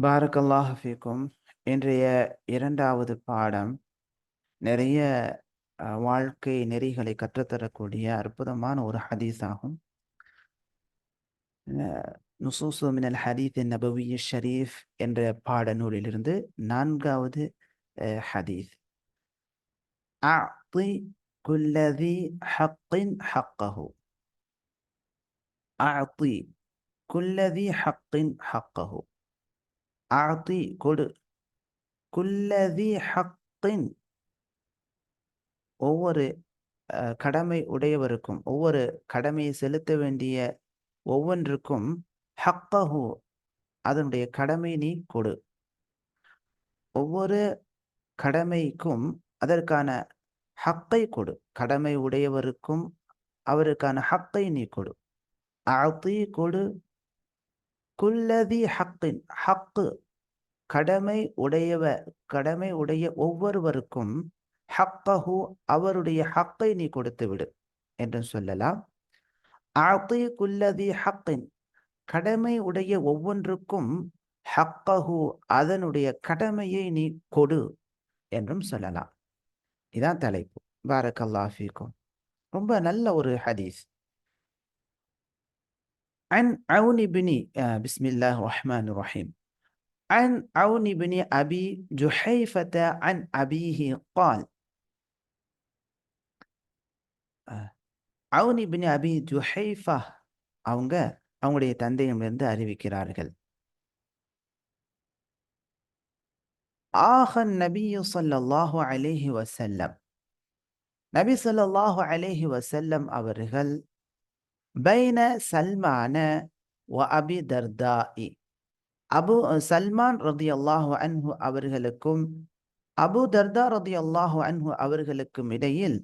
பாரக்கல்லாஹு ஃபீக்கும். இன்றைய இரண்டாவது பாடம் நிறைய வாழ்க்கை நெறிகளை கற்றுத்தரக்கூடிய அற்புதமான ஒரு ஹதீஸ் ஆகும். நுசூசு மினல் ஹதீத் நபவி ஷரீஃப் என்ற பாடநூலிலிருந்து நான்காவது ஹதீஸ். அஅதி குல்லதி ஹக்கின் ஹக்கஹு. அஅதி குல்லதி ஹக்கின் ஹக்கஹு. அஅதி கொடு, குல்லதி ஹக்கின் ஒவ்வொரு கடமை உடையவருக்கும், ஒவ்வொரு கடமையை செலுத்த வேண்டிய ஒவ்வொன்றுக்கும் ஹக்கஹு அதனுடைய கடமை நீ கொடு. ஒவ்வொரு கடமைக்கும் அதற்கான ஹக்கை கொடு. கடமை உடையவருக்கும் அவருக்கான ஹக்கை நீ கொடு. அஅதி கொடு, குல்லதி ஹக்கின் ஹக்கு கடமை உடைய ஒவ்வொருவருக்கும் ஹக்கஹு அவருடைய ஹக்கை நீ கொடுத்து விடு என்று சொல்லலாம். அஅதி குல்லதி ஹக்கின் கடமை உடைய ஒவ்வொன்றுக்கும் ஹக்கஹு அதனுடைய கடமையை நீ கொடு என்றும் சொல்லலாம். இதான் தலைப்பு. பாரக்கல்லாஹு ஃபீக்கும். ரொம்ப நல்ல ஒரு ஹதீஸ். அன் அவுன் இப்னி பிஸ்மில்லாஹிர் ரஹ்மானிர் ரஹீம். عن عون بن أبي جحيفة عن أبيه قال عون بن أبي جحيفة அவங்களுடைய தந்தையிடமிருந்து அறிவிக்கிறார்கள். ஆஹன் நபி ஸல்லல்லாஹு அலைஹி வஸல்லம், நபி ஸல்லல்லாஹு அலைஹி வஸல்லம் அவர்கள் பைன சல்மான வ அபி தர்தாஇ, சல்மான் ரலியல்லாஹு அன்ஹு அவர்களுக்கும் அபு தர்தா ரலியல்லாஹு அன்ஹு அவர்களுக்கும் இடையில்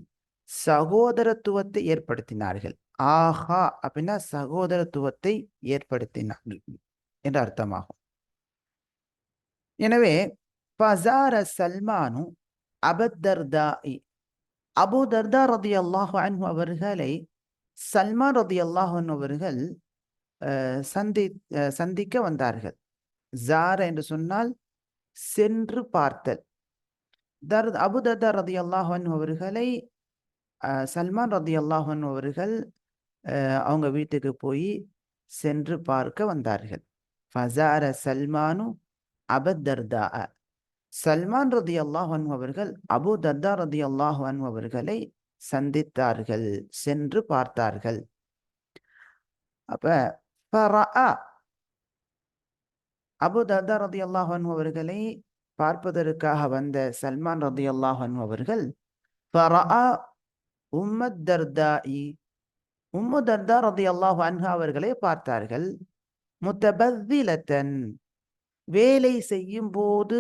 சகோதரத்துவத்தை ஏற்படுத்தினார்கள். ஆஹா அப்படின்னா சகோதரத்துவத்தை ஏற்படுத்தினார்கள் என்ற அர்த்தமாகும். எனவே ஃபஸார சல்மானு அபத்தர்தாஇ, அபு தர்தா ரலியல்லாஹு அன்ஹு அவர்களை சல்மான் ரலியல்லாஹு அன்ஹு அவர்கள் சந்திக்க வந்தார்கள். ஜார என்று சொன்னால் சென்று பார்த்தல். அபு தர்தா ரலியல்லாஹு அன்ஹு அவர்களை சல்மான் ரலியல்லாஹு அன்ஹு அவர்கள் அவங்க வீட்டுக்கு போய் சென்று பார்க்க வந்தார்கள். ஃபஸார சல்மானு அபத்தர்தா, சல்மான் ரலியல்லாஹு அன்ஹு அவர்கள் அபு தர்தா ரலியல்லாஹு அன்ஹு அவர்களை சந்தித்தார்கள், சென்று பார்த்தார்கள். அப்ப ஃபரஅ, அபு தர்தா ரலியல்லாஹு அன்ஹு அவர்களை பார்ப்பதற்காக வந்த சல்மான் ரலியல்லாஹு அன்ஹு அவர்கள் ஃபரஅ உம்மத் தர்தாஇ, உம்மு தர்தா ரலியல்லாஹு அன்ஹா அவர்களை பார்த்தார்கள். முத்தபத்திலத்தன், வேலை செய்யும் போது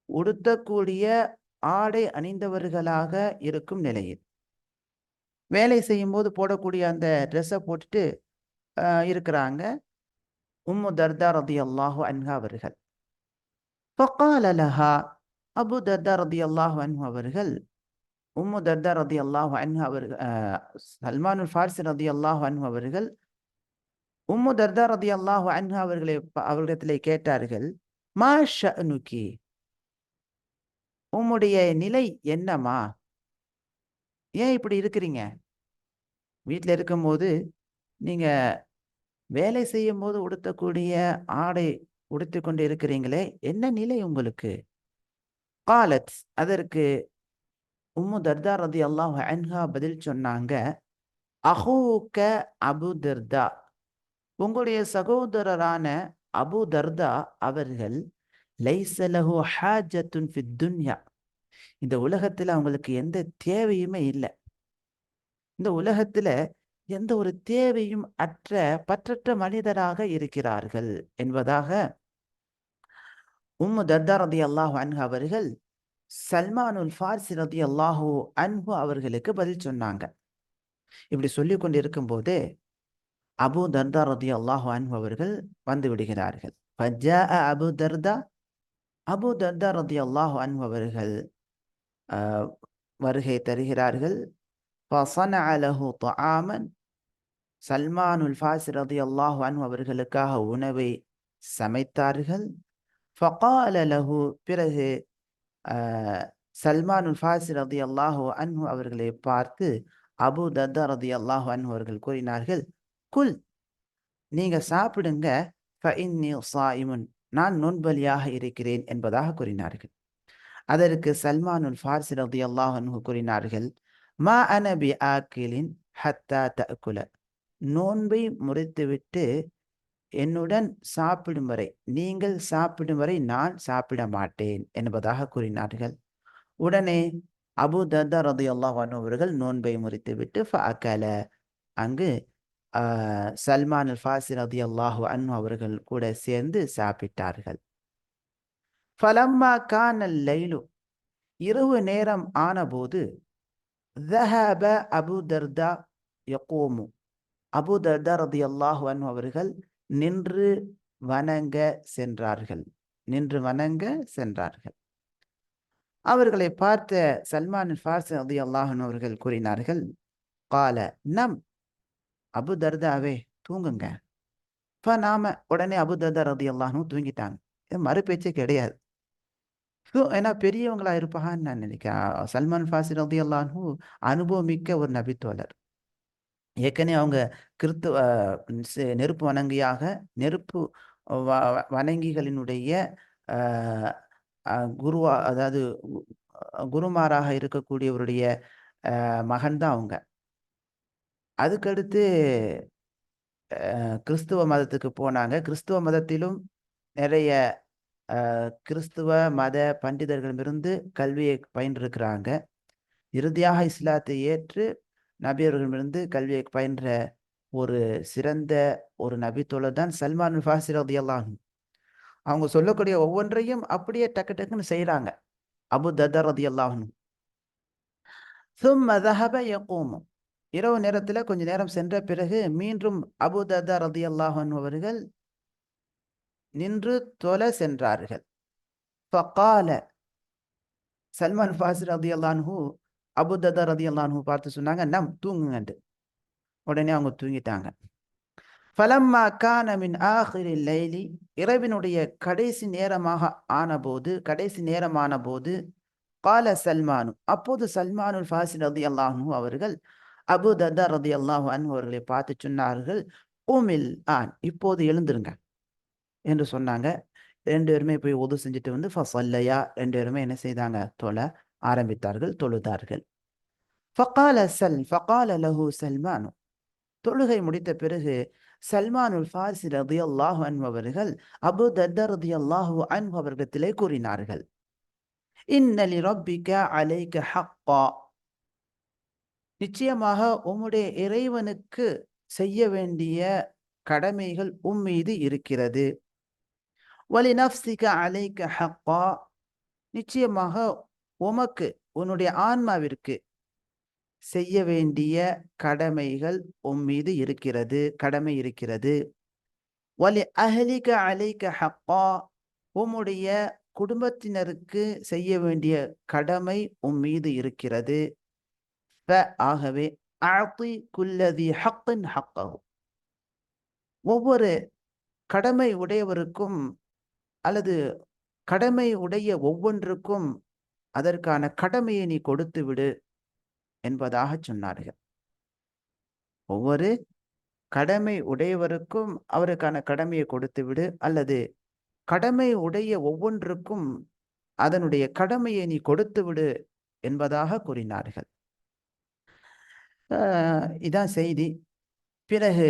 உடுத்தக்கூடிய ஆடை அணிந்தவர்களாக இருக்கும் நிலையில், வேலை செய்யும் போது போடக்கூடிய அந்த ட்ரெஸ்ஸை போட்டுட்டு இருக்கிறாங்க உம்மு தர்தா ரலியல்லாஹு அன்ஹா அவர்கள். ஃபகால லஹா, அபு தர்தா ரலியல்லாஹு அன்ஹு அவர்கள் உம்மு தர்தா ரலியல்லாஹு அன்ஹா அவர்கள் சல்மானுல் ஃபாரிஸி ரலியல்லாஹு அன்ஹு அவர்கள் உம்மு தர்தா ரலியல்லாஹு அன்ஹா அவர்களிடத்திலே கேட்டார்கள், மா ஷஅனுகி, உம்முடைய நிலை என்னம்மா, ஏன் இப்படி இருக்கிறீங்க? வீட்டில் இருக்கும்போது நீங்க வேலை செய்யும் போது உடுத்தக்கூடிய ஆடை உடுத்தி கொண்டு இருக்கிறீங்களே, என்ன நிலை உங்களுக்கு? காலத், அதற்கு உம்மு தர்தா ரலியல்லாஹு அன்ஹா பதில் சொன்னாங்க, அஹூக அபு தர்தா, உங்களுடைய சகோதரரான அபு தர்தா அவர்கள் லைஸ லஹு ஹாஜத்துன் ஃபித் துன்யா, இந்த உலகத்தில் அவங்களுக்கு எந்த தேவையுமே இல்லை. இந்த உலகத்துல எந்த ஒரு தேவையும் பற்றற்ற மனிதராக இருக்கிறார்கள் என்பதாக உம்மு தர்தா ரலியல்லாஹு அன்ஹா அவர்கள் சல்மானுல் ஃபாரிஸி ரலியல்லாஹு அன்ஹு அவர்களுக்கு பதில் சொன்னாங்க. இப்படி சொல்லி கொண்டு இருக்கும் போது அபு தர்தா ரலியல்லாஹு அன்ஹு அவர்கள் வந்து விடுகிறார்கள். ஃபஜாஅ அபு தர்தா, அபு தர்தா ரலியல்லாஹு அன்ஹு அவர்கள் வருகை தருகிறார்கள். ஃபஸனஅ லஹு தஆமன், சல்மானுல் ஃபாரிஸி ரலியல்லாஹு அன்ஹு அவர்களுக்காக உணவை சமைத்தார்கள். ஃபகால லஹு, பிறகு சல்மானுல் ஃபாரிஸி ரலியல்லாஹு அன்ஹு அவர்களை பார்த்து அபூ தர்தா ரலியல்லாஹு அன்ஹு அவர்கள் கூறினார்கள், குல், நீங்க சாப்பிடுங்க, ஃபஇன்னி ஸாயிமுன், நான் நோன்பலியாக இருக்கிறேன் என்பதாக கூறினார்கள். அதற்கு சல்மானுல் ஃபாரிஸி ரலியல்லாஹு அன்ஹு கூறினார்கள், மா அன பி ஆக்கிலின் ஹத்தா தஅக்குல, நோன்பை முறித்துவிட்டு என்னுடன் சாப்பிடும் வரை, நீங்கள் சாப்பிடும் வரை நான் சாப்பிட மாட்டேன் என்பதாக கூறினார்கள். உடனே அபூ தர்தா ரலியல்லாஹு அன்ஹு அவர்கள் நோன்பை முறித்துவிட்டு ஃபஅகல, அங்கு சல்மான் அல் ஃபாரிஸி ரலியல்லாஹு அன்ஹு அவர்கள் கூட சேர்ந்து சாப்பிட்டார்கள். ஃபலம்மா கானல் லைலு, இரவு நேரம் ஆனபோது, ذهب அபூ தர்தா யகூமு, அபூ தர்தா ரலியல்லாஹு அன்ஹு அவர்கள் நின்று வணங்க சென்றார்கள். நின்று வணங்க சென்றார்கள். அவர்களை பார்த்த சல்மான் ஃபாரிஸி ரலியல்லாஹு அன்ஹு அவர்கள் கூறினார்கள், கால நம், அபு தர்தாவே தூங்குங்க. நாம, உடனே அபு தர்தா ரலியல்லாஹு அன்ஹு தூங்கிட்டாங்க. மறு பேச்சே கிடையாது. ஏன்னா பெரியவங்களா இருப்பாங்கன்னு நான் நினைக்கிறேன். சல்மான் ஃபாரிஸி ரலியல்லாஹு அன்ஹு அனுபவமிக்க ஒரு நபித்தோழர். ஏற்கனவே அவங்க கிறித்துவ நெருப்பு வணங்கியாக, நெருப்பு வணங்கிகளினுடைய குருவா, அதாவது குருமாராக இருக்கக்கூடியவருடைய மகன் தான் அவங்க. அதுக்கடுத்து கிறிஸ்துவ மதத்துக்கு போனாங்க. கிறிஸ்துவ மதத்திலும் நிறைய கிறிஸ்துவ மத பண்டிதர்களிடமிருந்து கல்வியை பயின்றிருக்கிறாங்க. இறுதியாக இஸ்லாத்தை ஏற்று நபியர்களிடமிருந்து கல்வியை பயின்ற ஒரு சிறந்த ஒரு நபித்தோழர் தான் சல்மான் ஃபாரிஸி ரலியல்லாஹு அன்ஹு. அவங்க சொல்லக்கூடிய ஒவ்வொன்றையும் அப்படியே டக்கு டக்குன்னு செய்யறாங்க. அபூ தர்தா ரலியல்லாஹு அன்ஹு. ثم ذهب يقوم, இரவு நேரத்தில் கொஞ்ச நேரம் சென்ற பிறகு மீண்டும் அபூ தர்தா ரலியல்லாஹு அன்ஹு அவர்கள் நின்று தொழ சென்றார்கள். ஃபகால, சல்மான் ஃபாரிஸி ரலியல்லாஹு அன்ஹு அபூ தர்தா ரலியல்லாஹு அன்ஹு பார்த்து சொன்னாங்க, நம், தூங்குங்கன்ட்டு. உடனே அவங்க தூங்கிட்டாங்க. ஃபலம்மா கான மின் ஆகிரில் லைலி, இரவினுடைய கடைசி நேரமான போது கால சல்மானு, அப்போது சல்மானுல் ஃபாரிஸி ரலியல்லாஹு அன்ஹு அவர்கள் அபூ தர்தா ரலியல்லாஹு அன்ஹு அவர்களை பார்த்து சொன்னார்கள், குமில் ஆன், இப்போது எழுந்திருங்க என்று சொன்னாங்க. ரெண்டு பேருமே போய் உது செஞ்சுட்டு வந்து ஃபஸல்லயா, ரெண்டு பேருமே என்ன செய்தாங்க, தொழ ஆரம்பித்தார்கள், தொழுதார்கள். ஃபகால லஹு சல்மானு, தொழுகை முடித்த பிறகு சல்மானுல் ஃபாரிஸி ரலியல்லாஹு அன்ஹு அவர்கள் அபூ தர்தா ரலியல்லாஹு அன்ஹு அவர்களிடத்திலே கூறினார்கள், இன்ன லிரப்பிக அலைக ஹக்கா, நிச்சயமாக உம்முடைய இறைவனுக்கு செய்ய வேண்டிய கடமைகள் மீது இருக்கிறது. வலி நஃப்ஸிக அலைக ஹக்கா, நிச்சயமாக உமக்கு, உன்னுடைய ஆன்மாவிற்கு செய்ய வேண்டிய கடமைகள் மீது இருக்கிறது, கடமை இருக்கிறது. வலி அஹ்லிக அலைக ஹக்கா, உம்முடைய குடும்பத்தினருக்கு செய்ய வேண்டிய கடமை மீது இருக்கிறது. ஆகவே அஅதி குல்லதி ஹக்கின் ஹக்கஹு, ஒவ்வொரு கடமை உடையவருக்கும் அல்லது கடமை உடைய ஒவ்வொன்றுக்கும் அதற்கான கடமையை நீ கொடுத்து விடு என்பதாக சொன்னார்கள். ஒவ்வொரு கடமை உடையவருக்கும் அவருக்கான கடமையை கொடுத்து விடு, அல்லது கடமை உடைய ஒவ்வொன்றுக்கும் அதனுடைய கடமையை நீ கொடுத்து விடு என்பதாக கூறினார்கள். இதான் செய்தி. பிறகு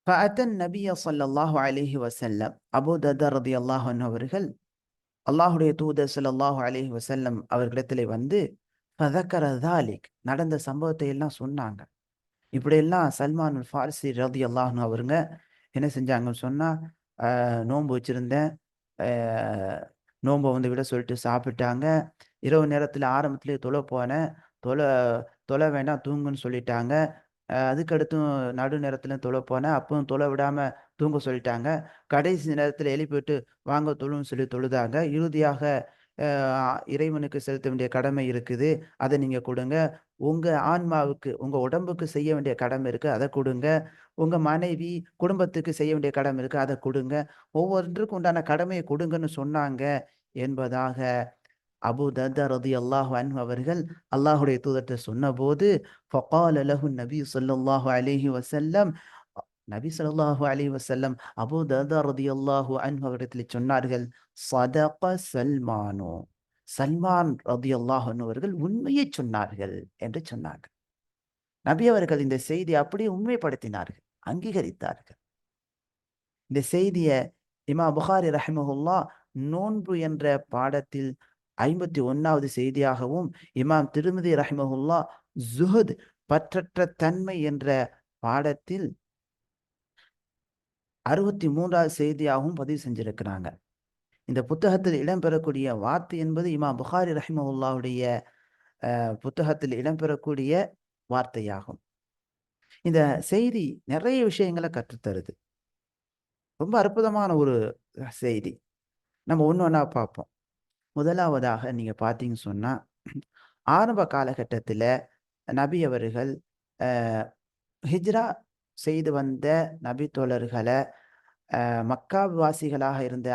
ஃபஅத்தன் நபிய ஸல்லல்லாஹு அலைஹி வஸல்லம், அபூ தர்தா ரலியல்லாஹு அன்ஹு அவர்கள் அல்லாஹ்வுடைய தூதர் ஸல்லல்லாஹு அலைஹி வஸல்லம் அவர்களிடத்திலே வந்து ஃபதக்கர ذلك, நடந்த சம்பவத்தை எல்லாம் சொன்னாங்க. இப்படியெல்லாம் சல்மானுல் ஃபாரிஸி ரலியல்லாஹு அன்ஹு அவருங்க என்ன செஞ்சாங்கன்னு சொன்னா, நோன்பு வச்சிருந்தேன், நோன்பை வந்து விட சொல்லிட்டு சாப்பிட்டாங்க. இரவு நேரத்தில் ஆரம்பத்திலே தொலை போனேன், தொலை தொலை வேண்டாம் தூங்குன்னு சொல்லிட்டாங்க. அதுக்கடுத்தும் நடு நேரத்தில் தொலை போனேன், அப்பவும் தொலை விடாம தூங்க சொல்லிட்டாங்க. கடைசி நேரத்தில் எழுப்பிவிட்டு வாங்க தொழுன்னு சொல்லி தொழுதாங்க. இறுதியாக இறைவனுக்கு செலுத்த வேண்டிய கடமை இருக்குது, அதை நீங்க கொடுங்க. உங்க ஆன்மாவுக்கு, உங்க உடம்புக்கு செய்ய வேண்டிய கடமை இருக்கு, அதை கொடுங்க. உங்க மனைவி, குடும்பத்துக்கு செய்ய வேண்டிய கடமை இருக்கு, அதை கொடுங்க. ஒவ்வொன்றுக்கும் உண்டான கடமையை கொடுங்கன்னு சொன்னாங்க என்பதாக அபூ தர்தா ரலியல்லாஹு அன்ஹு அவர்கள் அல்லாஹ்வுடைய தூதர்ட்ட சொன்னபோது, ஃபகால லஹு நபி ஸல்லல்லாஹு அலைஹி வஸல்லம், நபி ஸல்லல்லாஹு அலைஹி வஸல்லம் அபூ தர்தா ரலியல்லாஹு அன்ஹு அவரிடத்தில் சொன்னார்கள், ஸதக சல்மானு, சல்மான் ரலியல்லாஹு அன்ஹு அவர்கள் உண்மையை சொன்னார்கள் என்று சொன்னார்கள். நபி அவர்கள் இந்த செய்தியை அப்படியே உண்மைப்படுத்தினார்கள், அங்கீகரித்தார்கள். இந்த செய்திய இமாம் புகாரி ரஹிமஹுல்லாஹ் நோன்பு என்ற பாடத்தில் 51வது செய்தியாகவும், இமாம் திர்மிதி ரஹிமஹுல்லாஹ் ஸுஹ்த் பற்றற்ற தன்மை என்ற பாடத்தில் 63வது செய்தியாகவும் பதிவு செஞ்சிருக்கிறாங்க. இந்த புத்தகத்தில் இடம்பெறக்கூடிய வார்த்தை என்பது இமாம் புகாரி ரஹிமஹுல்லாஹுடைய புத்தகத்தில் இடம்பெறக்கூடிய வார்த்தையாகும். இந்த செய்தி நிறைய விஷயங்களை கற்றுத்தருது. ரொம்ப அற்புதமான ஒரு செய்தி. நம்ம ஒண்ணு ஒண்ணா பார்ப்போம். முதலாவதாக நீங்க பார்த்தீங்கன்னு சொன்னா, ஆரம்ப காலகட்டத்தில நபி அவர்கள் அ ஹிஜ்ரா செய்து வந்த நபி தோழர்கள மக்கா வாசிகளாக இருந்த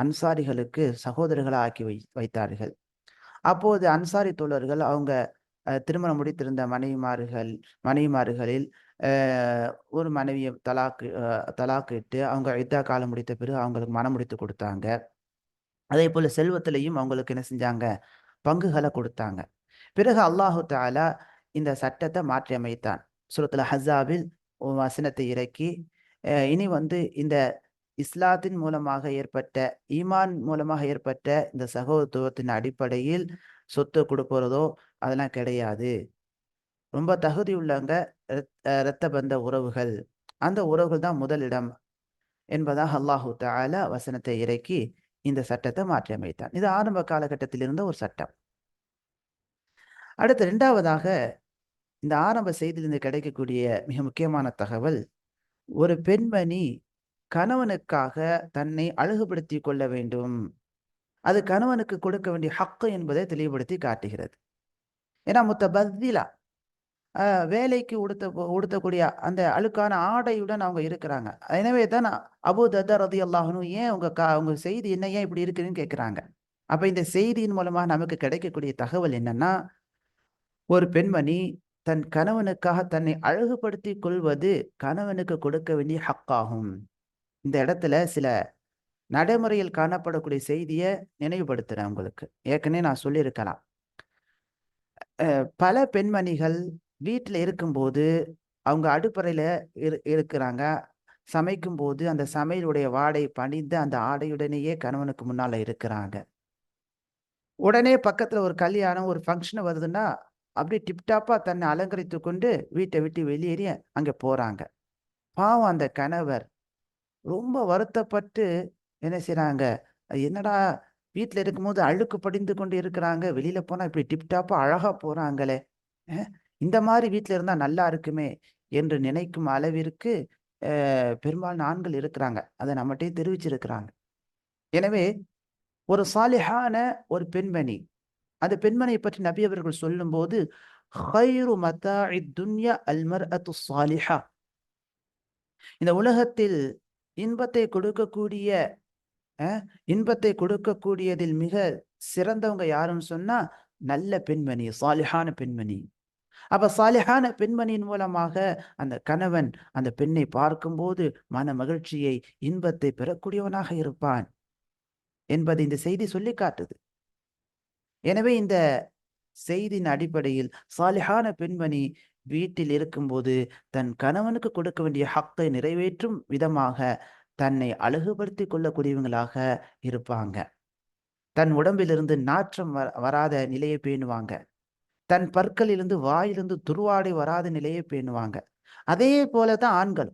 அன்சாரிகளுக்கு சகோதரர்களா ஆக்கி வைத்தார்கள். அப்போது அன்சாரி தோழர்கள் அவங்க திருமணம் முடித்திருந்த மனைவிமார்களில் அ ஒரு மனைவிய தலாக்கு இட்டு அவங்க இத்தா காலம் முடித்த பிறகு அவங்களுக்கு மணம் முடித்து கொடுத்தாங்க. அதேபோல செல்வத்திலயும் அவங்களுக்கு என்ன செஞ்சாங்க? பங்குகள கொடுத்தாங்க. பிறகு அல்லாஹு தஆலா இந்த சட்டத்த மாற்றி அமைத்தான். சூரத்துல் அஹ்ஸாபில் ஒரு வசனத்தை இறக்கி, இனி இந்த இஸ்லாத்தின் மூலமாக ஏற்பட்ட, ஈமான் மூலமாக ஏற்பட்ட இந்த சகோதரத்துவத்தின் அடிப்படையில் சொத்து குடுக்குறதோ அதெல்லாம் கிடையாது. ரொம்ப தகுதி உள்ளவங்க இரத்த பந்த உறவுகள். அந்த உறவுகள் தான் முதலிடம் என்பதாக அல்லாஹு தஆலா வசனத்தை இறக்கி இந்த சட்டத்தை மாற்றி அமைத்தான். இது ஆரம்ப காலகட்டத்தில் இருந்த ஒரு சட்டம். அடுத்து 2வதாக இந்த ஆரம்ப செய்தியிலிருந்து கிடைக்கக்கூடிய மிக முக்கியமான தகவல், ஒரு பெண்மணி கணவனுக்காக தன்னை அழகுபடுத்திக் கொள்ள வேண்டும். அது கணவனுக்கு கொடுக்க வேண்டிய ஹக்கு என்பதை தெளிவுபடுத்தி காட்டுகிறது. ஏன்னா முத்தபத்திலா வேலைக்கு உடுத்தக்கூடிய அந்த அழுக்கான ஆடையுடன் அவங்க இருக்கிறாங்க. எனவே தான் அபூ தர்தா ரலியல்லாஹு அன்ஹு ஏன் உங்க செய்தி என்ன ஏன் இப்படி இருக்குதுன்னு கேட்கிறாங்க. அப்ப இந்த செய்தியின் மூலமா நமக்கு கிடைக்கக்கூடிய தகவல் என்னன்னா, ஒரு பெண்மணி தன் கணவனுக்காக தன்னை அழகுபடுத்திக் கொள்வது கணவனுக்கு கொடுக்க வேண்டிய ஹக்காகும். இந்த இடத்துல சில நடைமுறையில் காணப்படக்கூடிய செய்திய நினைவுபடுத்துறேன் உங்களுக்கு. ஏற்கனவே நான் சொல்லியிருக்கலாம். பல பெண்மணிகள் வீட்ல இருக்கும்போது, அவங்க அடுப்பறையில இருக்கிறாங்க. சமைக்கும்போது அந்த சமையலுடைய வாடை பணிந்த அந்த ஆடையுடனேயே கணவனுக்கு முன்னால இருக்கிறாங்க. உடனே பக்கத்துல ஒரு கல்யாணம், ஒரு ஃபங்ஷன் வருதுன்னா, அப்படியே டிப்டாப்பா தன்னை அலங்கரித்துக் கொண்டு வீட்டை விட்டு வெளியேறி அங்க போறாங்க. பாவம் அந்த கணவர் ரொம்ப வருத்தப்பட்டு என்ன செய்றாங்க, என்னடா வீட்ல இருக்கும்போது அழுக்கு படிந்து கொண்டு இருக்கிறாங்க. வெளியில போனா இப்படி டிப்டாப்பா அழகா போறாங்களே! அ இந்த மாரி வீட்ல இருந்தா நல்லா இருக்குமே! என்று நினைக்கும் அளவிற்கு பெரும்பாலான ஆண்கள் இருக்கிறாங்க. அத நம்மட்டயே தெரிவிச்சிருக்கிறாங்க. எனவே ஒரு சாலிஹான ஒரு பெண்மணி, அந்த பெண்மணியை பற்றி நபி அவர்கள் சொல்லும்போது, "ஹைரு மதாஇத் துன்யா அல் மர்அத்து ஸாலிஹா." இந்த உலகத்தில் இன்பத்தை கொடுக்கக்கூடிய அ இன்பத்தை கொடுக்கக்கூடியதில் மிக சிறந்தவங்க யாருன்னு சொன்னா, நல்ல பெண்மணி, சாலிஹான பெண்மணி. அப்ப சாலிஹான பெண்மணியின் மூலமாக அந்த கணவன் அந்த பெண்ணை பார்க்கும்போது மன மகிழ்ச்சியை, இன்பத்தை பெறக்கூடியவனாக இருப்பான் என்பதை இந்த செய்தி சொல்லிக் காட்டுது. எனவே இந்த செய்தியின் அடிப்படையில் சாலிஹான பெண்மணி வீட்டில் இருக்கும்போது தன் கணவனுக்கு கொடுக்க வேண்டிய ஹக்கை நிறைவேற்றும் விதமாக தன்னை அழகுபடுத்திக் கொள்ளக்கூடியவங்களாக இருப்பாங்க. தன் உடம்பிலிருந்து நாற்றம் வராத நிலையை பேணுவாங்க. தன் பற்களிலிருந்து வாயிலிருந்து துர்வாடை வராத நிலையை பேணுவாங்க. அதே போல தான் ஆண்கள்.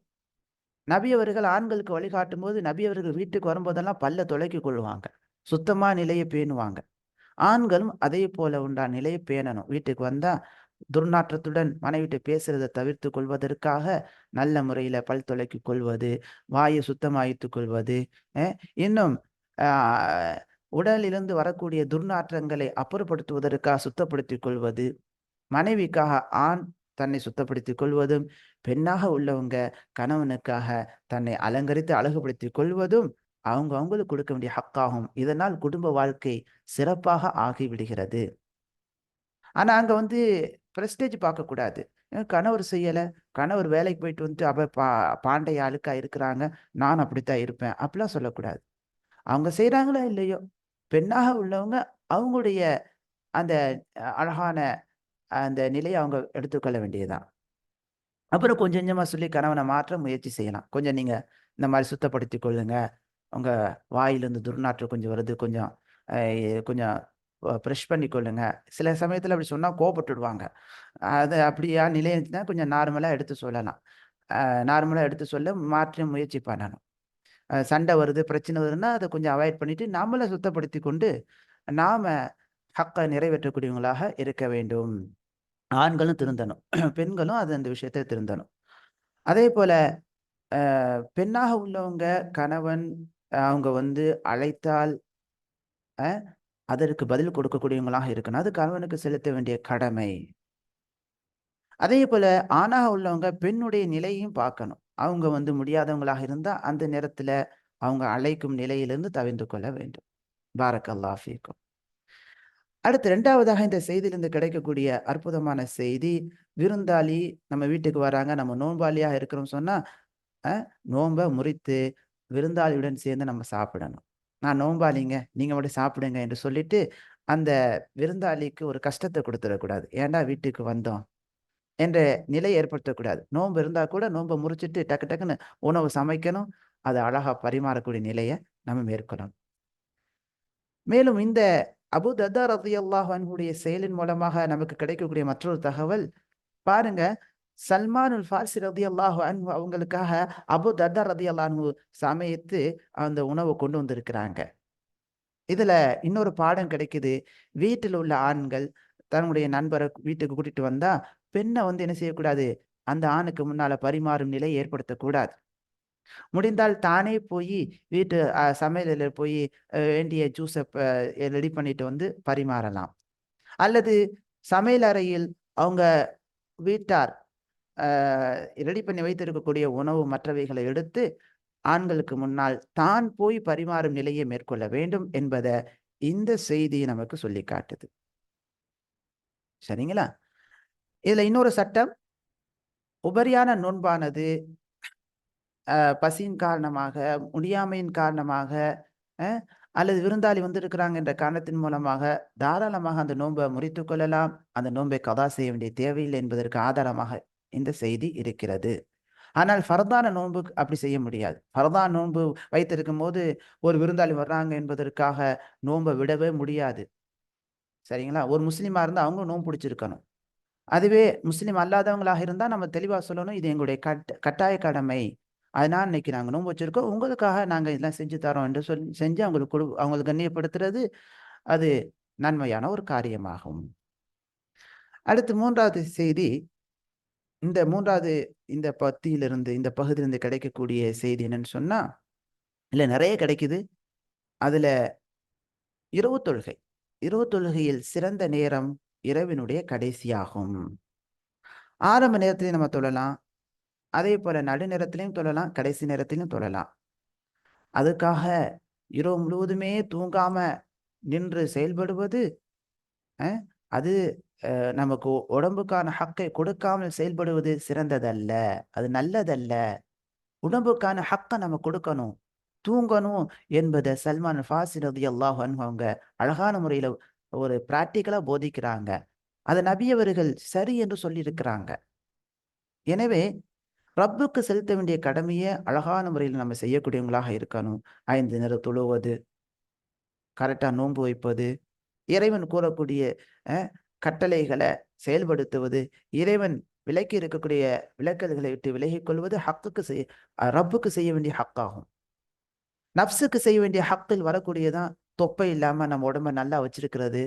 நபி அவர்கள் ஆண்களுக்கு வழிகாட்டும்போது, நபி அவர்கள் வீட்டுக்கு வரும்போதெல்லாம் பல்ல துலக்கிக் கொள்வாங்க. சுத்தமா நிலையை பேணுவாங்க. ஆண்களும் அதே போல உண்டான நிலையை பேணணும். வீட்டுக்கு வந்தா துர்நாற்றத்துடன் மனைவிட்ட பேசுறத தவிர்த்துக் கொள்வதற்காக நல்ல முறையில பல் துலக்கிக் கொள்வது, வாயை சுத்தமாய்த்துக் கொள்வது, அ இன்னும் அ உடலிலிருந்து வரக்கூடிய துர்நாற்றங்களை அப்புறப்படுத்துவதற்காக சுத்தப்படுத்திக் கொள்வது, மனைவிக்காக ஆண் தன்னை சுத்தப்படுத்திக் கொள்வதும், பெண்ணாக உள்ளவங்க கணவனுக்காக தன்னை அலங்கரித்து அழகுபடுத்திக் கொள்வதும் அவங்களுக்கு கொடுக்க வேண்டிய ஹக்காகும். இதனால் குடும்ப வாழ்க்கை சிறப்பாக ஆகிவிடுகிறது. ஆனா அங்க பிரஸ்டேஜ் பார்க்கக்கூடாது. கணவர் செய்யல, கணவர் வேலைக்கு போயிட்டு வந்துட்டு பாண்டை ஆளுக்கா இருக்கிறாங்க, நான் அப்படித்தான் இருப்பேன் அப்படிலாம் சொல்லக்கூடாது. அவங்க செய்றாங்களோ இல்லையோ, பெண்ணாக உள்ளவங்க அவங்களுடைய அந்த அழகான அந்த நிலையை அவங்க எடுத்துக்கொள்ள வேண்டியதுதான். அப்புறம் கொஞ்சம் கொஞ்சமா சொல்லி கணவனை மாற்ற முயற்சி செய்யலாம். கொஞ்சம் நீங்க இந்த மாதிரி சுத்தப்படுத்திக் கொள்ளுங்க. உங்க வாயிலிருந்து துர்நாற்றம் கொஞ்சம் வருது. கொஞ்சம் கொஞ்சம் பிரஷ் பண்ணிக்கொள்ளுங்க. சில சமயத்துல அப்படி சொன்னா கோவப்பட்டுடுவாங்க. அது அப்படியா நிலை இருந்துச்சுன்னா கொஞ்சம் நார்மலா எடுத்து சொல்லலாம். நார்மலா எடுத்து சொல்ல மாற்ற முயற்சி பண்ணணும். சண்டை வருது, பிரச்சனை வருதுன்னா அத கொஞ்சம் அவாய்ட் பண்ணிட்டு நம்மள சுத்தப்படுத்திக் கொண்டு, நாம ஹக்க நிறைவேற்றக்கூடியவங்களாக இருக்க வேண்டும். ஆண்களும் திருந்தணும். பெண்களும் அந்த விஷயத்துல திருந்தணும். அதேபோல பெண்ணாக உள்ளவங்க கணவன் அவங்க அழைத்தால் அ அதற்கு பதில் கொடுக்கக்கூடியவங்களாக இருக்கணும். அது கணவனுக்கு செலுத்த வேண்டிய கடமை. அதேபோல ஆணாக உள்ளவங்க பெண்ணுடைய நிலையையும் பார்க்கணும். அவங்க முடியாதவங்களாக இருந்தா, அந்த நேரத்துல அவங்க அழைக்கும் நிலையிலிருந்து தவிர்ந்து கொள்ள வேண்டும். பாரக்கல்லாஹு ஃபீக்கும். அடுத்து 2வதாக இந்த செய்தியிலிருந்து கிடைக்கக்கூடிய அற்புதமான செய்தி, விருந்தாளி நம்ம வீட்டுக்கு வராங்க, நம்ம நோன்பாளியா இருக்கிறோம்னு சொன்னா, அ நோன்ப முறித்து விருந்தாளியுடன் சேர்ந்து நம்ம சாப்பிடணும். நான் நோன்பாளிங்க, நீங்க மட்டும் சாப்பிடுங்க என்று சொல்லிட்டு, அந்த விருந்தாளிக்கு ஒரு கஷ்டத்த குடுத்துறக்கூடாது. ஏன்டா வீட்டுக்கு வந்தோம்? என்ற நிலை ஏற்படுத்தக்கூடாது. நோன்பு இருந்தா கூட நோன்ப முறிச்சுட்டு டக்கு டக்குன்னு உணவு சமைக்கணும். அத அழகா பரிமாறக்கூடிய நிலைய நம்ம மேற்கொள்ளணும். மேலும் இந்த அபூ தர்தா ரலியல்லாஹு அன்ஹுடைய செயலின் மூலமாக நமக்கு கிடைக்கக்கூடிய மற்றொரு தகவல், பாருங்க சல்மானுல் ஃபாரிஸி ரலியல்லாஹு அன்ஹு அவங்களுக்காக அபூ தர்தா ரலியல்லாஹு அன்ஹு சமைத்து அந்த உணவ கொண்டு வந்திருக்கிறாங்க. இதுல இன்னொரு பாடம் கிடைக்குது. வீட்டில் உள்ள ஆண்கள் தன்னுடைய நண்பர வீட்டுக்கு கூட்டிட்டு வந்தா, பெண்ண என்ன செய்யக்கூடாது, அந்த ஆணுக்கு முன்னால பரிமாறும் நிலை ஏற்படுத்தக்கூடாது. முடிந்தால் தானே போயி வீட்டு சமையலறையில போயி வேண்டிய ஜூஸ ரெடி பண்ணிட்டு பரிமாறலாம். அல்லது சமையல் அறையில் அவங்க வீட்டார் அ ரெடி பண்ணி வைத்திருக்கக்கூடிய உணவு மற்றவைகளை எடுத்து ஆண்களுக்கு முன்னால் தான் போய் பரிமாறும் நிலையை மேற்கொள்ள வேண்டும் என்பத இந்த செய்தி நமக்கு சொல்லிக் காட்டுது. சரிங்களா? இதுல இன்னொரு சட்டம், உபரியான நோன்பானது பசியின் காரணமாக, முடியாமையின் காரணமாக, அ அல்லது விருந்தாளி வந்திருக்கிறாங்க என்ற காரணத்தின் மூலமாக தாராளமாக அந்த நோன்பை முறித்துக் கொள்ளலாம். அந்த நோன்பை கதா செய்ய வேண்டிய தேவையில்லை என்பதற்கு ஆதாரமாக இந்த செய்தி இருக்கிறது. ஆனால் ஃபர்தான நோன்பு அப்படி செய்ய முடியாது. ஃபர்தான நோன்பு வைத்திருக்கும்போது ஒரு விருந்தாளி வர்றாங்க என்பதற்காக நோன்பை விடவே முடியாது. சரிங்களா? ஒரு முஸ்லிமா இருந்தா அவங்களும் நோன்பு பிடிச்சிருக்கணும். அதுவே முஸ்லிம் அல்லாதவங்களாக இருந்தா நம்ம தெளிவா சொல்லணும். இது எங்களுடைய கட்டாய கடமை. அதனால இன்னைக்கு நாங்க நோன்பு வச்சிருக்கோம். உங்களுக்காக நாங்க இதெல்லாம் செஞ்சு தர்றோம் என்று செஞ்சு அவங்களுக்கு அவங்களுக்கு கண்ணியப்படுத்துறது, அது நன்மையான ஒரு காரியமாகும். அடுத்து 3வது செய்தி, இந்த 3வது இந்த பத்தியிலிருந்து, இந்த பகுதியிலிருந்து கிடைக்கக்கூடிய செய்தி என்னன்னு சொன்னா, இல்ல நெறைய கிடைக்குது. அதுல இரவு தொழுகை. இரவு தொழுகையில் சிறந்த நேரம் இரவினுடைய கடைசியாகும். ஆரம்ப நேரத்திலே நம்ம தொழலாம். அதேபோல நடுநேரத்திலயும் தொழலாம், கடைசி நேரத்திலும் தொழலாம். அதுக்காக இரவு முழுவதுமே தூங்காம நின்று செயல்படுவது, அ அது நமக்கு உடம்புக்கான ஹக்கை கொடுக்காமல் செயல்படுவது சிறந்ததல்ல. அது நல்லதல்ல. உடம்புக்கான ஹக்க நம்ம கொடுக்கணும். தூங்கணும் என்பத சல்மான் ஃபாரிஸி ரலியல்லாஹு அன்ஹு அவங்க அழகான முறையில ஒரு பிராக்டிகலா போதிக்கிறாங்க. அத நபி அவர்கள் சரி என்று சொல்லியிருக்கிறாங்க. எனவே ரப்புக்கு செலுத்த வேண்டிய கடமைய அழகான முறையில நம்ம செய்யக்கூடியவங்களாக இருக்கணும். 5 நேரம் தொழுவது, கரெக்ட்டா நோன்பு வைப்பது, இறைவன் கூறக்கூடிய அ கட்டளைகள செயல்படுத்துவது, இறைவன் விலக்கி இருக்கக்கூடிய விலக்கல்களை விட்டு விலகிக் கொள்வது ரப்புக்கு செய்ய வேண்டிய ஹக்காகும். நஃப்ஸுக்கு செய்ய வேண்டிய ஹக்கில் வரக்கூடியதான் தொப்பை இல்லாம நம்ம உடம்ப நல்லா வச்சிருக்கிறது,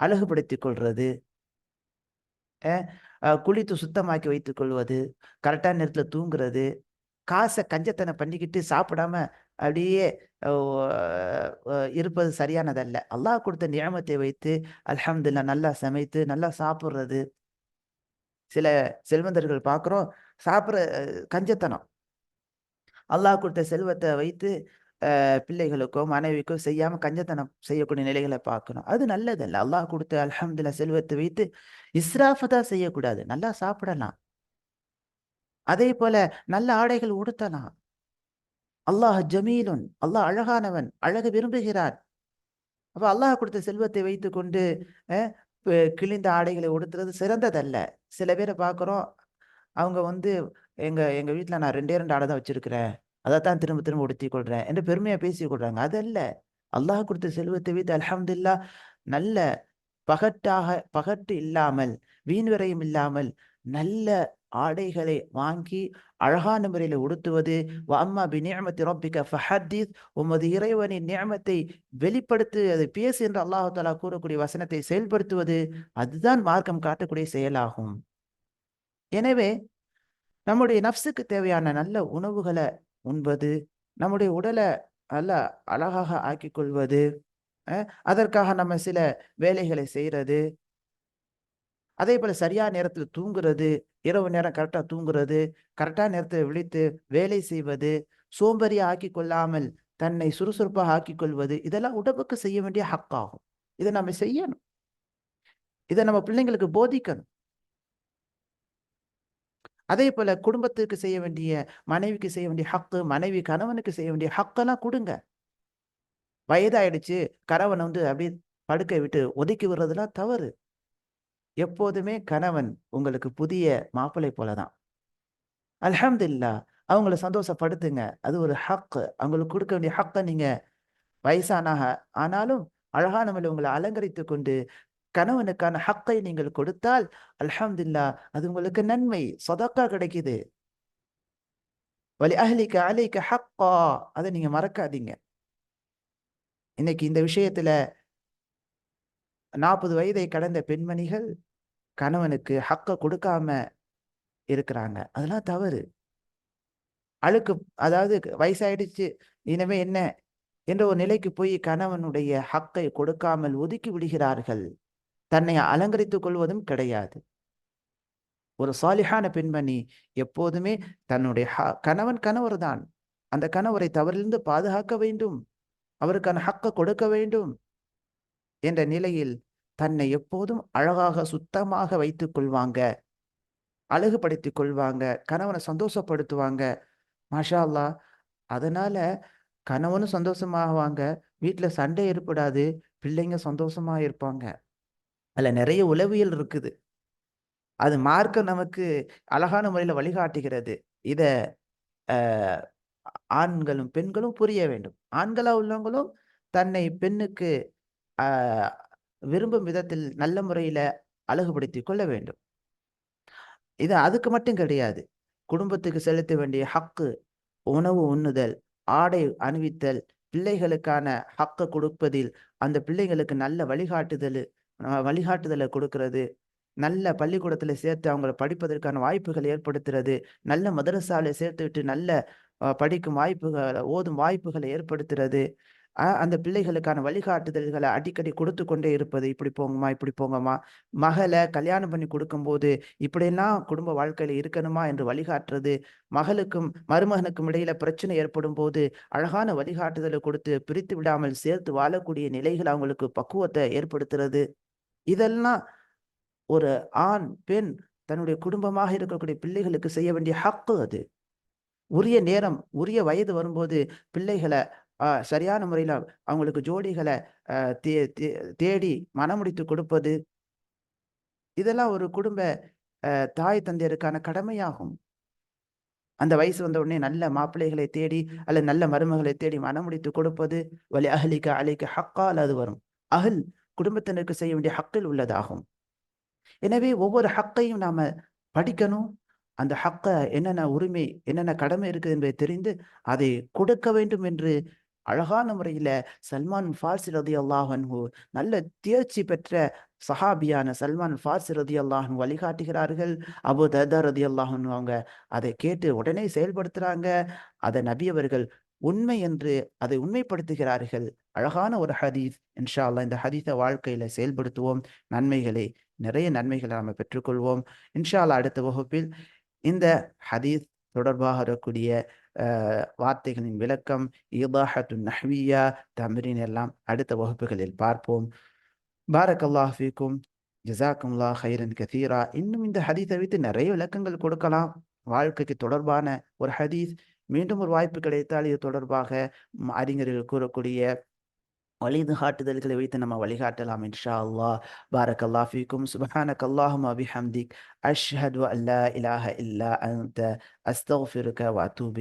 அழகுபடுத்திக் கொள்றது, அ குளித்து சுத்தமாக்கி வைத்துக் கொள்வது, கரெக்டான நேரத்துல தூங்குறது, காசை கஞ்சத்தனம் பண்ணிக்கிட்டு சாப்பிடாம அப்படியே இருப்பது சரியானதல்ல. அல்லாஹ் கொடுத்த நியமத்தை வைத்து அல்ஹம்துலில்லாஹ் நல்லா சமைத்து நல்லா சாப்பிடுறது. சில செல்வந்தர்கள் பார்க்கிறோம், சாப்பிடுற கஞ்சத்தனம். அல்லாஹ் கொடுத்த செல்வத்தை வைத்து பிள்ளைகளுக்கோ மனைவிக்கோ செய்யாம கஞ்சத்தனம் செய்யக்கூடிய நிலைகளை பார்க்கணும். அது நல்லதல்ல. அல்லாஹ் கொடுத்த அல்ஹம்துலில்லாஹ் செல்வத்தை வைத்து இஸ்ராஃப் தான் செய்யக்கூடாது. நல்லா சாப்பிடலாம். அதே போல நல்ல ஆடைகள் உடுத்தலாம். அல்லாஹ் ஜமீலுன், அல்லாஹ் அழகானவன், அழகு விரும்புகிறான். அப்ப அல்லாஹ் கொடுத்த செல்வத்தை வைத்துக்கொண்டு கிழிந்த ஆடைகளை உடுத்துறது சிறந்ததல்ல. சில பேரை பார்க்கிறோம், அவங்க எங்க எங்க வீட்ல நான் 2 2 ஆடை தான் வச்சிருக்கிறேன். அதத்தான் திரும்ப திரும்ப உடுத்திக் கொள்றேன் என்று பெருமையா பேசிக் கொள்றாங்க. அதல்ல. அல்லாஹ் கொடுத்த செல்வத்தை வைத்து அல்ஹம்துலில்லாஹ் நல்ல பகட்டு இல்லாமல், வீண் விரயம் இல்லாமல் நல்ல ஆடைகளை வாங்கி அழகான முறையில உடுத்துவது. வஅம்மா பிநிஅமத்தி ரப்பிக ஃபஹத்திஸ், உமது இறைவனின் நியமத்தை வெளிப்படுத்து, அதை பேசு என்று அல்லாஹ் தஆலா கூறக்கூடிய வசனத்தை செயல்படுத்துவது, அதுதான் மார்க்கம் காட்டக்கூடிய செயலாகும். எனவே நம்முடைய நஃப்ஸுக்கு தேவையான நல்ல உணவுகளை உண்பது, நம்முடைய உடலை நல்ல அழகாக ஆக்கிக் கொள்வது, அதற்காக நம்ம சில வேலைகளை செய்யறது, அதே போல சரியான நேரத்துல தூங்குறது, இரவு நேரம் கரெக்டா தூங்குறது, கரெக்டான நேரத்துல விழித்து வேலை செய்வது, சோம்பேறியா ஆக்கிக் கொள்ளாமல் தன்னை சுறுசுறுப்பாக ஆக்கிக் கொள்வது, இதெல்லாம் உடம்புக்கு செய்ய வேண்டிய ஹக்காகும். இதை நம்ம செய்யணும். இதை நம்ம பிள்ளைங்களுக்கு போதிக்கணும். அதே போல குடும்பத்துக்கு செய்ய வேண்டிய, மனைவிக்கு செய்ய வேண்டிய ஹக்கு, மனைவி கணவனுக்கு செய்ய வேண்டிய ஹக்கெல்லாம் கொடுங்க. வயதாயிடுச்சு, கணவன் அப்படியே படுக்கை விட்டு ஒதுக்கி விடுறதுலாம் தவறு. எப்போதுமே கணவன் உங்களுக்கு புதிய மாப்பிள்ளை போலதான். அல்ஹம்துலில்லாஹ், அவங்கள சந்தோஷப்படுத்துங்க. அது ஒரு ஹக். அவங்களுக்கு கொடுக்க வேண்டிய ஹக்க நீங்க வயசானாக ஆனாலும் அழகான முறையில் உங்களை அலங்கரித்துக் கொண்டு கணவனுக்கான ஹக்கை நீங்கள் கொடுத்தால் அல்ஹம்துலில்லாஹ், அது உங்களுக்கு நன்மை, சதக்கா கிடைக்குது. வலி அஹ்லிக அலைக ஹக்கா, அதை நீங்க மறக்காதீங்க. இன்னைக்கு இந்த விஷயத்துல 40 வயதை கடந்த பெண்மணிகள் கணவனுக்கு ஹக்க கொடுக்காம இருக்கிறாங்க. அதெல்லாம் தவறு. அழுக்கு, அதாவது வயசாயிடுச்சு, இனிமே என்ன என்ற ஒரு நிலைக்கு போய் கணவனுடைய ஹக்கை கொடுக்காமல் ஒதுக்கி விடுகிறார்கள். தன்னை அலங்கரித்துக் கொள்வதும் கிடையாது. ஒரு சாலிஹான பெண்மணி எப்போதுமே தன்னுடைய கணவன் கணவர் தான். அந்த கணவரை தவறிலிருந்து பாதுகாக்க வேண்டும், அவருக்கான ஹக்க கொடுக்க வேண்டும் என்ற நிலையில் தன்னை எப்போதும் அழகாக சுத்தமாக வைத்துக் கொள்வாங்க, அழகுபடுத்திக் கொள்வாங்க, கணவனை சந்தோஷப்படுத்துவாங்க. மாஷா அல்லாஹ். அதனால கணவனும் சந்தோஷமாகுவாங்க, வீட்டுல சண்டை ஏற்படாது, பிள்ளைங்க சந்தோஷமா இருப்பாங்க. அதுல நிறைய உளவியல் இருக்குது. அது மார்க்கம் நமக்கு அழகான முறையில வழிகாட்டுகிறது. இத அஹ், ஆண்களும் பெண்களும் புரிய வேண்டும். ஆண்களா உள்ளவங்களும் தன்னை பெண்ணுக்கு ஆஹ் விரும்பும் விதத்தில் நல்ல முறையில அழகுபடுத்திக் கொள்ள வேண்டும். இது அதுக்கு மட்டும் கிடையாது. குடும்பத்துக்கு செலுத்த வேண்டிய ஹக்கு, உணவு உண்ணுதல், ஆடை அணிவித்தல், பிள்ளைகளுக்கான ஹக்க கொடுப்பதில் அந்த பிள்ளைங்களுக்கு நல்ல வழிகாட்டுதலை கொடுக்கிறது, நல்ல பள்ளிக்கூடத்துல சேர்த்து அவங்கள படிப்பதற்கான வாய்ப்புகள் ஏற்படுத்துறது, நல்ல மதரசாலை சேர்த்துவிட்டு நல்ல படிக்கும் வாய்ப்புகளை, ஓதும் வாய்ப்புகளை ஏற்படுத்துறது, அந்த பிள்ளைகளுக்கான வழிகாட்டுதல்களை அடிக்கடி கொடுத்து கொண்டே இருப்பது. இப்படி போங்கம்மா, இப்படி போங்கம்மா. மகளை கல்யாணம் பண்ணி கொடுக்கும்போது இப்படியெல்லாம் குடும்ப வாழ்க்கையில இருக்கணுமா என்று வழிகாட்டுறது. மகளுக்கும் மருமகனுக்கும் இடையில பிரச்சனை ஏற்படும் போது அழகான வழிகாட்டுதலை கொடுத்து பிரித்து விடாமல் சேர்த்து வாழக்கூடிய நிலைகள் அவங்களுக்கு பக்குவத்தை ஏற்படுத்துறது. இதெல்லாம் ஒரு ஆண் பெண் தன்னுடைய குடும்பமாக இருக்கக்கூடிய பிள்ளைகளுக்கு செய்ய வேண்டிய ஹக்கு. அது உரிய நேரம், உரிய வயது வரும்போது பிள்ளைகளை சரியான முறையில அவங்களுக்கு ஜோடிகளை தேடி மனமுடித்து கொடுப்பது, இதெல்லாம் ஒரு குடும்ப தாய் தந்தையருக்கான கடமையாகும். அந்த வயசு வந்த உடனே நல்ல மாப்பிள்ளைகளை தேடி அல்லது நல்ல மருமகளை தேடி மனமுடித்து கொடுப்பது, வலி அஹ்லிக அலைக ஹக்கால், அது வரும். அஹ்ல் குடும்பத்தினருக்கு செய்ய வேண்டிய ஹக்கில் உள்ளதாகும். எனவே ஒவ்வொரு ஹக்கையும் நாம படிக்கணும். அந்த ஹக்க என்னென்ன உரிமை, என்னென்ன கடமை இருக்குது என்பதை தெரிந்து அதை கொடுக்க வேண்டும் என்று அழகான முறையில சல்மான் ஃபார்சி ரலியல்லாஹு அன்ஹு நல்ல தேர்ச்சி பெற்ற சஹாபியான சல்மான் ஃபார்சி ரலியல்லாஹு அன்ஹு வழிகாட்டுகிறார்கள். அபூ தர்தா ரலியல்லாஹு அன்ஹு அவங்க அதை கேட்டு உடனே செயல்படுத்துறாங்க. அதை நபி அவர்கள் உண்மை என்று அதை உண்மைப்படுத்துகிறார்கள். அழகான ஒரு ஹதீஸ். இன்ஷா அல்லாஹ் இந்த ஹதீஸை வாழ்க்கையில செயல்படுத்துவோம். நன்மைகளை நிறைய நன்மைகளை நாம் பெற்றுக்கொள்வோம். இன்ஷா அல்லாஹ் அடுத்த வகுப்பில் இந்த ஹதீஸ் தொடர்பாக வரக்கூடிய வார்த்தைகளின் விளக்கம், ஈதாஹத்துன் நஹ்வியா, தம்ரீன் எல்லாம் அடுத்த வகுப்புகளில் பார்ப்போம். பாரக்கல்லாஹ் ஃபீக்கும். ஜஸாக்கமுல்லாஹ் ஹைரன் கதீரா. இன்னும் இந்த ஹதீஸை வைத்து நிறைய விளக்கங்கள் கொடுக்கலாம். வாழ்க்கைக்கு தொடர்பான ஒரு ஹதீஸ். மீண்டும் ஒரு வாய்ப்பு கிடைத்தால் இது தொடர்பாக அறிஞர்கள் கூறக்கூடிய வழிகாட்டுதல்களை வைத்து நம்ம வழிகாட்டலாம் இன்ஷா அல்லாஹ். பாரக்கல்லாஹ் ஃபீக்கும். சுப்ஹானக்கல்லாஹும்ம வபிஹம்திக். அஷ்ஹது அல்லா இலாஹ இல்லா அன்த அஸ்தக்ஃபிருக வ அத்தூபு